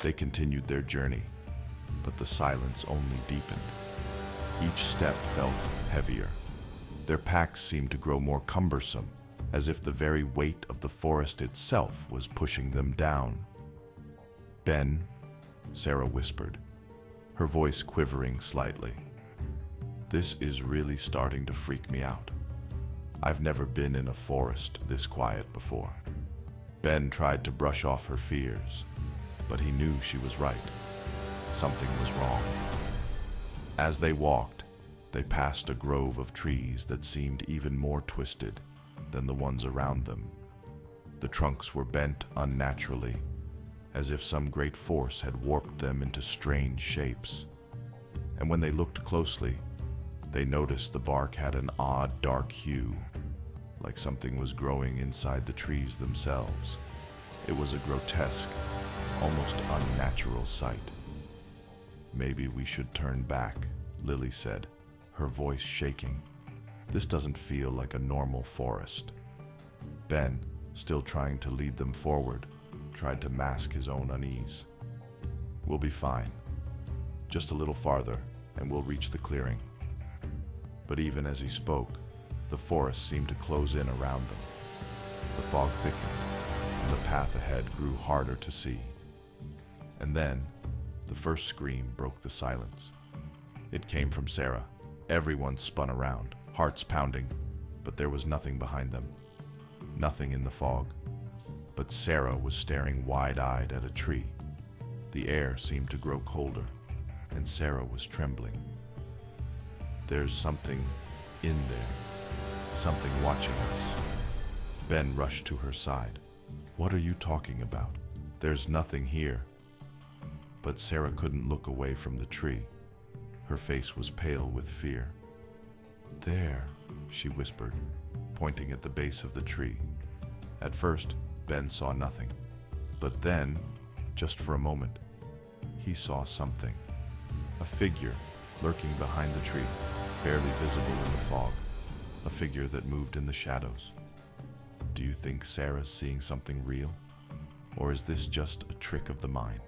They continued their journey, but the silence only deepened. Each step felt heavier. Their packs seemed to grow more cumbersome, as if the very weight of the forest itself was pushing them down. "Ben," Sarah whispered, her voice quivering slightly. "This is really starting to freak me out. I've never been in a forest this quiet before." Ben tried to brush off her fears, but he knew she was right. Something was wrong. As they walked, they passed a grove of trees that seemed even more twisted than the ones around them. The trunks were bent unnaturally, as if some great force had warped them into strange shapes. And when they looked closely, they noticed the bark had an odd dark hue, like something was growing inside the trees themselves. It was a grotesque, almost unnatural sight. "Maybe we should turn back," Lily said, her voice shaking. "This doesn't feel like a normal forest." Ben, still trying to lead them forward, tried to mask his own unease. "We'll be fine. Just a little farther, and we'll reach the clearing." But even as he spoke, the forest seemed to close in around them. The fog thickened, and the path ahead grew harder to see. And then, the first scream broke the silence. It came from Sarah. Everyone spun around, hearts pounding, but there was nothing behind them. Nothing in the fog. But Sarah was staring wide-eyed at a tree. The air seemed to grow colder, and Sarah was trembling. "There's something in there, something watching us." Ben rushed to her side. "What are you talking about? There's nothing here." But Sarah couldn't look away from the tree. Her face was pale with fear. "There," she whispered, pointing at the base of the tree. At first, Ben saw nothing. But then, just for a moment, he saw something. A figure lurking behind the tree, barely visible in the fog. A figure that moved in the shadows. Do you think Sarah's seeing something real? Or is this just a trick of the mind?